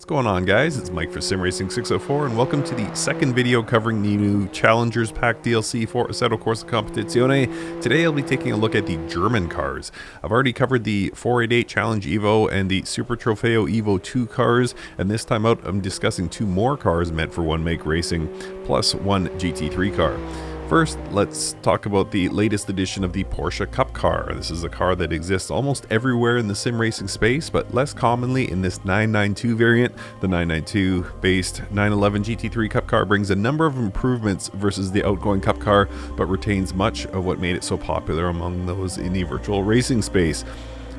What's going on, guys? It's Mike for Sim Racing 604, and welcome to the second video covering the new Challengers Pack DLC for Assetto Corsa Competizione. Today I'll be taking a look at the German cars. I've already covered the 488 Challenge Evo and the Super Trofeo Evo 2 cars, and this time out I'm discussing two more cars meant for one make racing, plus one GT3 car. First, let's talk about the latest edition of the Porsche Cup car. This is a car that exists almost everywhere in the sim racing space, but less commonly in this 992 variant. The 992-based 911 GT3 Cup car brings a number of improvements versus the outgoing Cup car, but retains much of what made it so popular among those in the virtual racing space.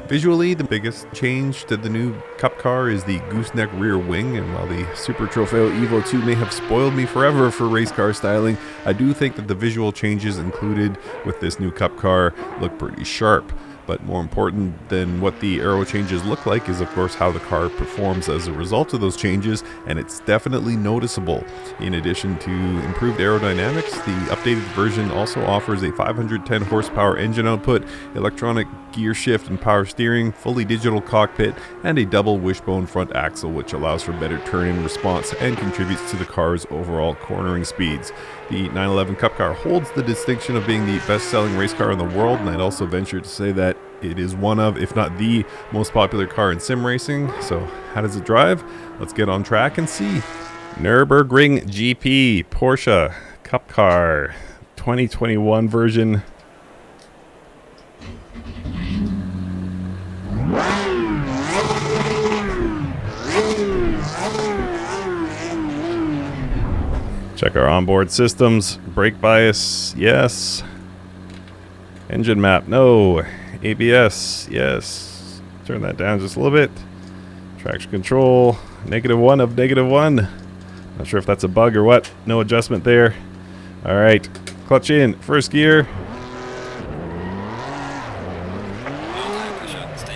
Visually, the biggest change to the new Cup car is the gooseneck rear wing, and while the Super Trofeo Evo 2 may have spoiled me forever for race car styling, I do think that the visual changes included with this new Cup car look pretty sharp. But more important than what the aero changes look like is, of course, how the car performs as a result of those changes, and it's definitely noticeable. In addition to improved aerodynamics, the updated version also offers a 510 horsepower engine output, electronic gear shift and power steering, fully digital cockpit, and a double wishbone front axle, which allows for better turn-in response and contributes to the car's overall cornering speeds. The 911 Cup car holds the distinction of being the best-selling race car in the world, and I'd also venture to say that it is one of, if not the most popular car in sim racing. So how does it drive? Let's get on track and see. Nürburgring GP Porsche Cup car 2021 version. Check our onboard systems. Brake bias, yes. Engine map, no. ABS, yes. Turn that down just a little bit. Traction control, -1 of -1. Not sure if that's a bug or what. No adjustment there. All right, clutch in, first gear.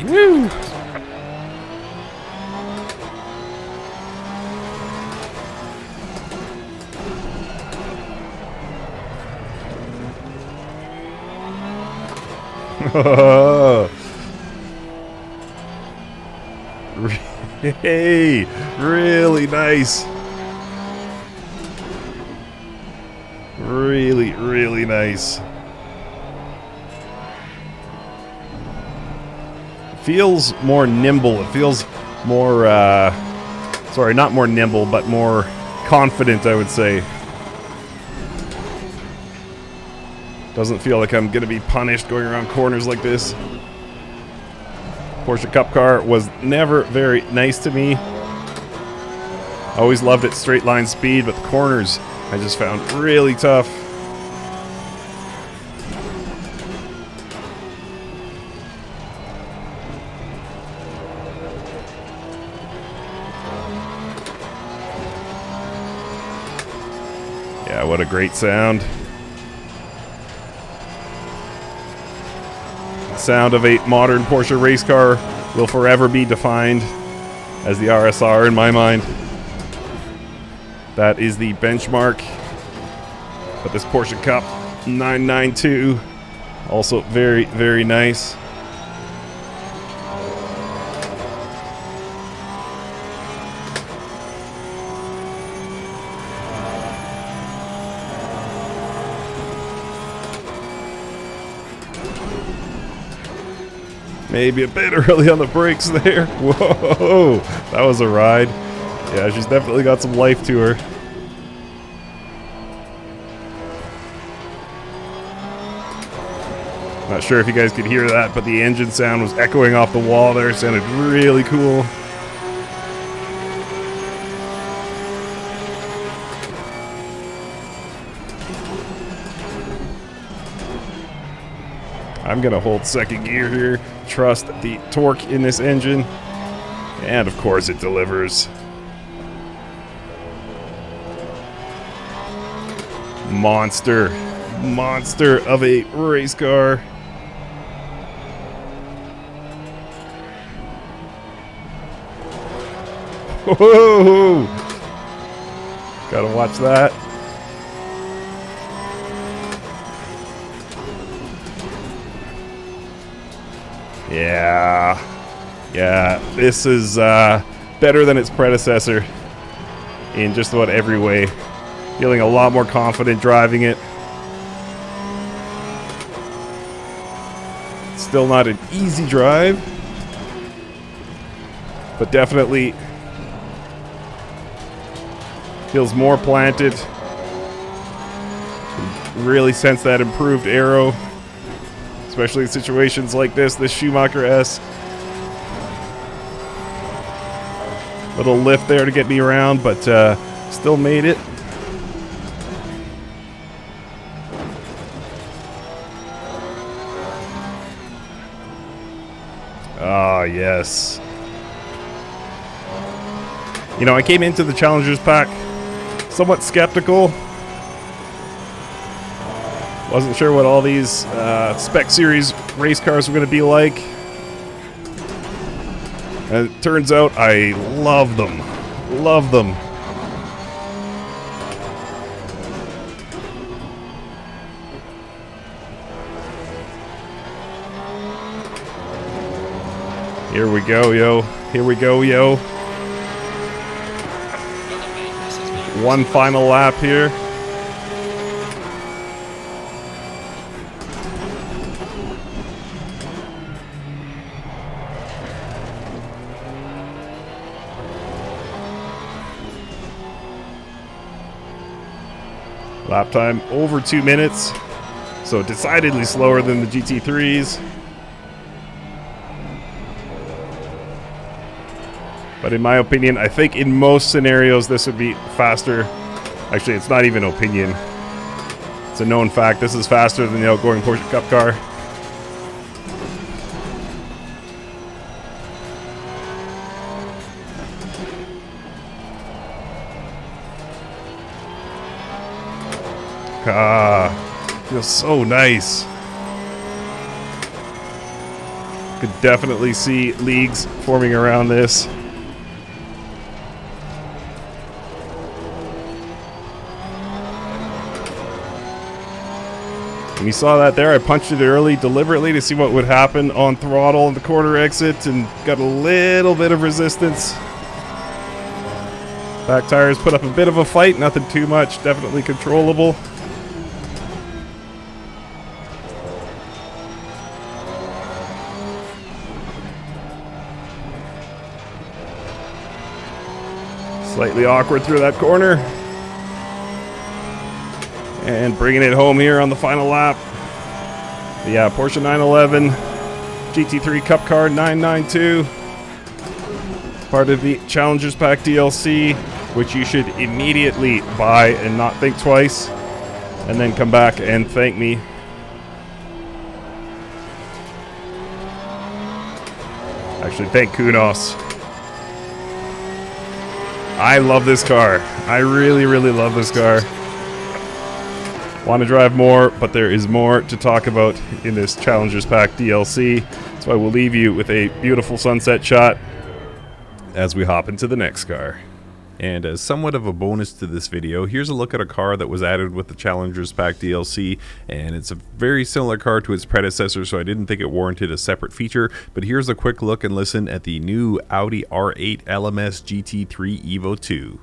Woo! Hey, really nice. Really nice. Feels more nimble. It feels more, sorry, not more nimble, but more confident, I would say. Doesn't feel like I'm going to be punished going around corners like this. Porsche Cup car was never very nice to me. Always loved its straight line speed, but the corners I just found really tough. Yeah, what a great sound. Sound of a modern Porsche race car will forever be defined as the RSR in my mind. That is the benchmark. But this Porsche Cup 992, also very nice. Maybe a bit early on the brakes there. Whoa, that was a ride. Yeah, she's definitely got some life to her. Not sure if you guys could hear that, but the engine sound was echoing off the wall there. It sounded really cool. I'm going to hold second gear here, trust the torque in this engine, and of course it delivers. Monster of a race car. Whoa! Gotta watch that. Yeah, this is better than its predecessor in just about every way. Feeling a lot more confident driving it. Still not an easy drive, but definitely feels more planted. Really sense that improved aero, especially in situations like this Schumacher S. Little lift there to get me around, but still made it. Ah, yes. You know, I came into the Challengers Pack somewhat skeptical. Wasn't sure what all these spec series race cars were going to be like. And it turns out I love them. Love them. Here we go, yo. Here we go, yo. One final lap here. Lap time over 2 minutes, so decidedly slower than the GT3s. But in my opinion, I think in most scenarios this would be faster. Actually, it's not even opinion. It's a known fact. This is faster than the outgoing Porsche Cup car. Feels so nice. Could definitely see leagues forming around this. And you saw that there. I punched it early deliberately to see what would happen on throttle in the corner exit and got a little bit of resistance. Back tires put up a bit of a fight, nothing too much, definitely controllable. Slightly awkward through that corner. And bringing it home here on the final lap. Yeah, Porsche 911 GT3 Cup car 992. Part of the Challengers Pack DLC, which you should immediately buy and not think twice. And then come back and thank me. Actually, thank Kunos. I love this car. I really, really love this car. Want to drive more, but there is more to talk about in this Challengers Pack DLC. So I will leave you with a beautiful sunset shot as we hop into the next car. And as somewhat of a bonus to this video, here's a look at a car that was added with the Challengers Pack DLC, and it's a very similar car to its predecessor, so I didn't think it warranted a separate feature, but here's a quick look and listen at the new Audi R8 LMS GT3 Evo 2.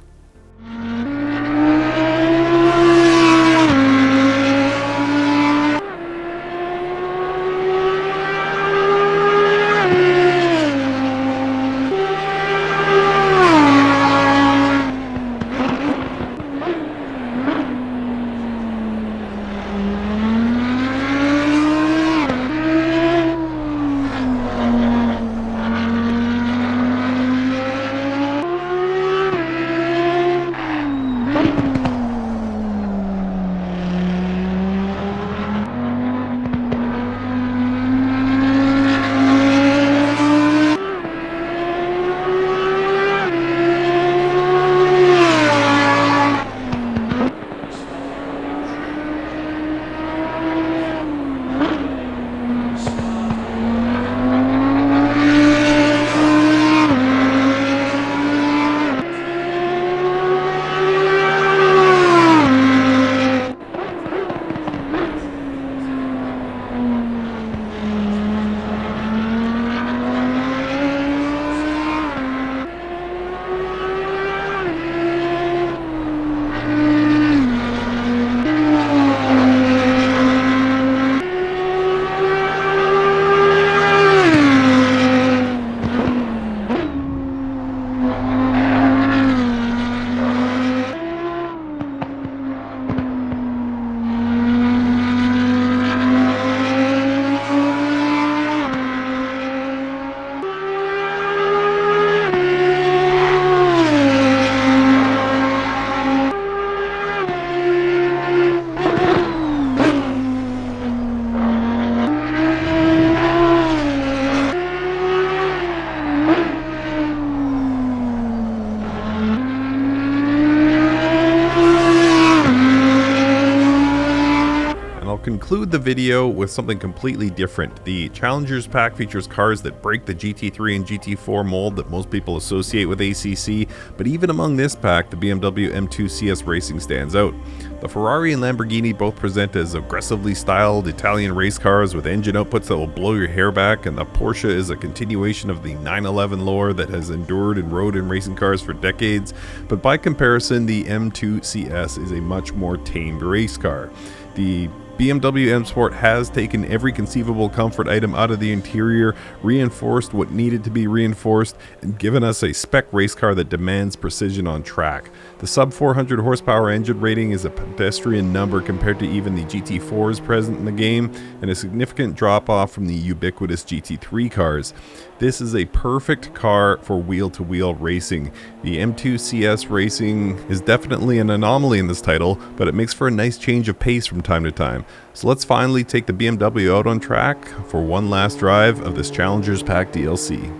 conclude the video with something completely different. The Challengers Pack features cars that break the GT3 and GT4 mold that most people associate with ACC, but even among this pack, the BMW M2 CS Racing stands out. The Ferrari and Lamborghini both present as aggressively styled Italian race cars with engine outputs that will blow your hair back, and the Porsche is a continuation of the 911 lore that has endured and rode in racing cars for decades, but by comparison, the M2 CS is a much more tamed race car. The BMW M Sport has taken every conceivable comfort item out of the interior, reinforced what needed to be reinforced, and given us a spec race car that demands precision on track. The sub 400 horsepower engine rating is a pedestrian number compared to even the GT4s present in the game, and a significant drop off from the ubiquitous GT3 cars. This is a perfect car for wheel-to-wheel racing. The M2 CS Racing is definitely an anomaly in this title, but it makes for a nice change of pace from time to time. So let's finally take the BMW out on track for one last drive of this Challengers Pack DLC.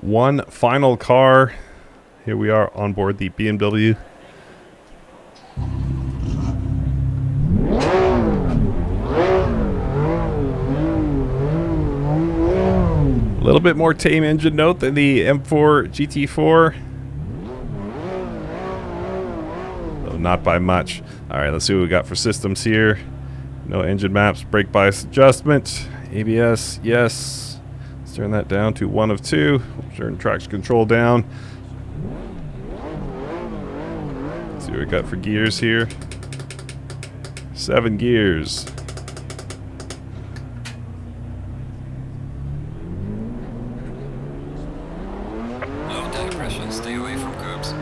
One final car. Here we are on board the BMW. A little bit more tame engine note than the M4 GT4. Though not by much. Alright, let's see what we got for systems here. No engine maps, brake bias adjustment, ABS, yes. Let's turn that down to 1 of 2. Turn traction control down. Let's see what we got for gears here. 7 gears. Stay away from curbs.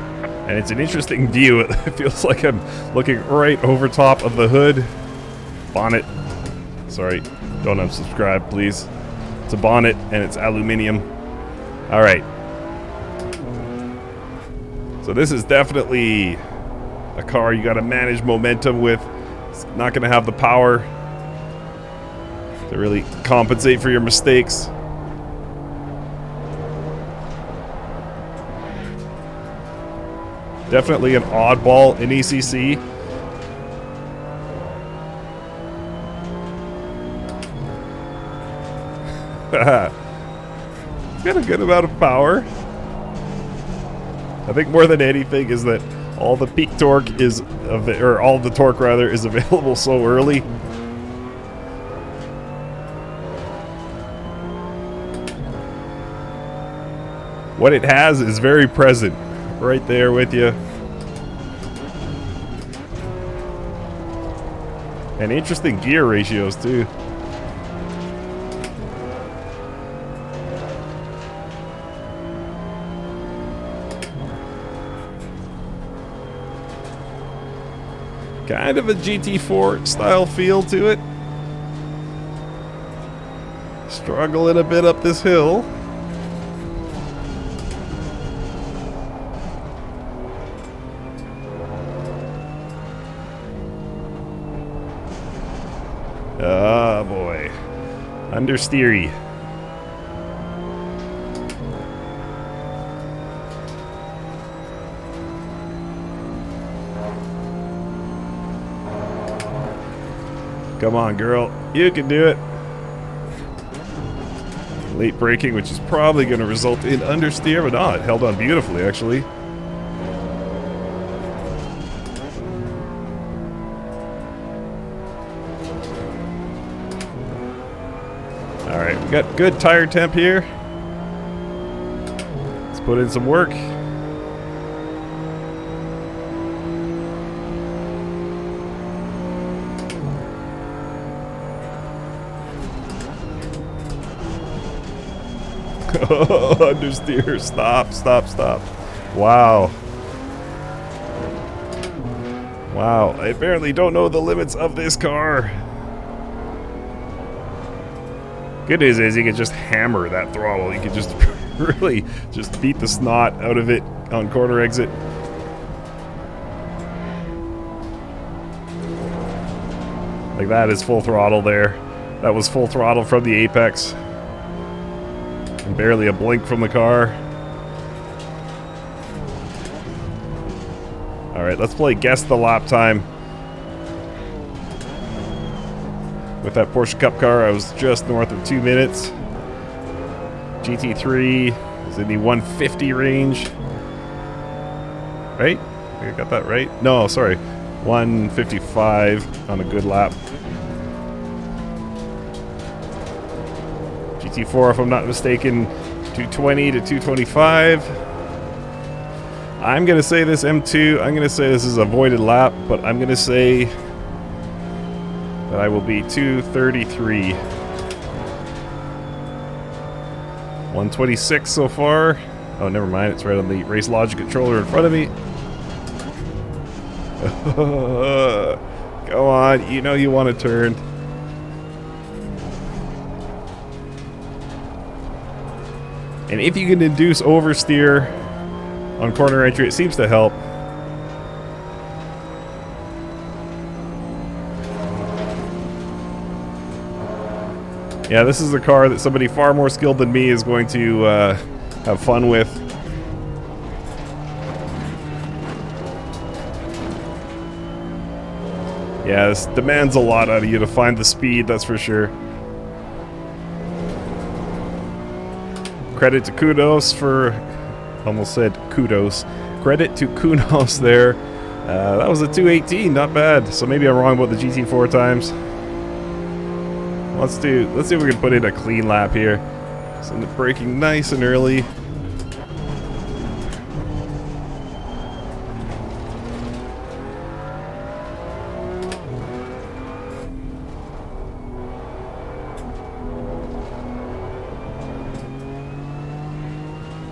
And it's an interesting view. It feels like I'm looking right over top of the hood. Bonnet. Sorry, don't unsubscribe, please. It's a bonnet and it's aluminium. Alright. So this is definitely a car you gotta manage momentum with. It's not gonna have the power to really compensate for your mistakes. Definitely an oddball in ACC. It's got a good amount of power. I think more than anything is that all the peak torque is, or all the torque rather, is available so early. What it has is very present. Right there with you. And interesting gear ratios too. Kind of a GT4 style feel to it. Struggling a bit up this hill. Oh boy. Understeery. Come on, girl. You can do it. Late braking, which is probably going to result in understeer, but no, it held on beautifully, actually. Alright, we got good tire temp here. Let's put in some work. Understeer. Stop, stop, stop. Wow. Wow, I apparently don't know the limits of this car. Good news is you can just hammer that throttle. You can just really just beat the snot out of it on corner exit. Like that is full throttle there. That was full throttle from the apex. And barely a blink from the car. Alright, let's play guess the lap time. With that Porsche Cup car, I was just north of 2 minutes. GT3 is in the 150 range. Right? I got that right? No, sorry. 155 on a good lap. GT4, if I'm not mistaken, 220 to 225. I'm going to say this M2, I'm going to say this is a voided lap, but I'm going to say that I will be 233. 126 so far. Oh, never mind. It's right on the race logic controller in front of me. Go on. You know you want to turn. And if you can induce oversteer on corner entry, it seems to help. Yeah, this is a car that somebody far more skilled than me is going to have fun with. Yeah, this demands a lot out of you to find the speed, that's for sure. Credit to Kudos for... almost said kudos. Credit to Kudos there. That was a 218, not bad. So maybe I'm wrong about the GT4 times. Let's see if we can put in a clean lap here. Send it braking nice and early.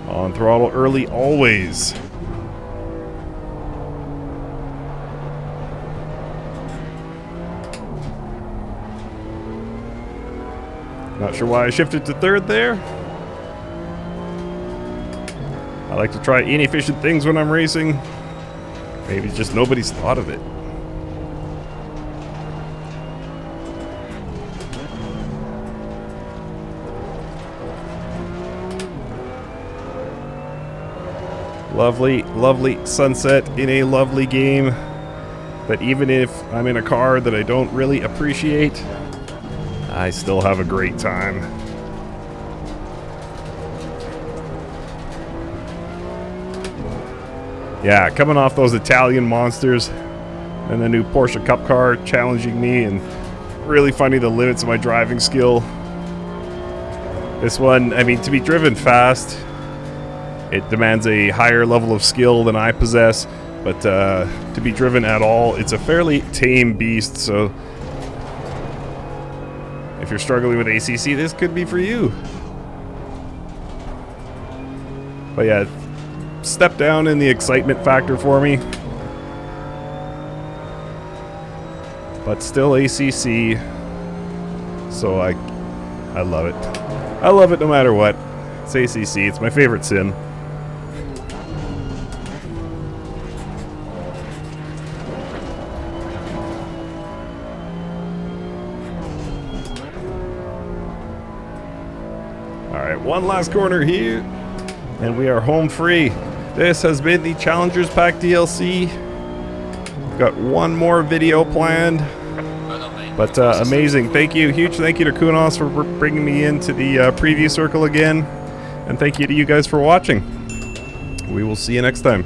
On throttle early always. Not sure why I shifted to third there. I like to try inefficient things when I'm racing. Maybe just nobody's thought of it. Lovely, lovely sunset in a lovely game that even if I'm in a car that I don't really appreciate, I still have a great time. Yeah, coming off those Italian monsters and the new Porsche Cup car challenging me and really finding the limits of my driving skill. This one, I mean, to be driven fast, it demands a higher level of skill than I possess, but to be driven at all, it's a fairly tame beast, so if you're struggling with ACC, this could be for you. But yeah, step down in the excitement factor for me. But still ACC, so I love it. I love it no matter what. It's ACC, it's my favorite sim. Alright, one last corner here, and we are home free. This has been the Challengers Pack DLC. Got one more video planned, but amazing. Thank you, huge thank you to Kunos for bringing me into the preview circle again, and thank you to you guys for watching. We will see you next time.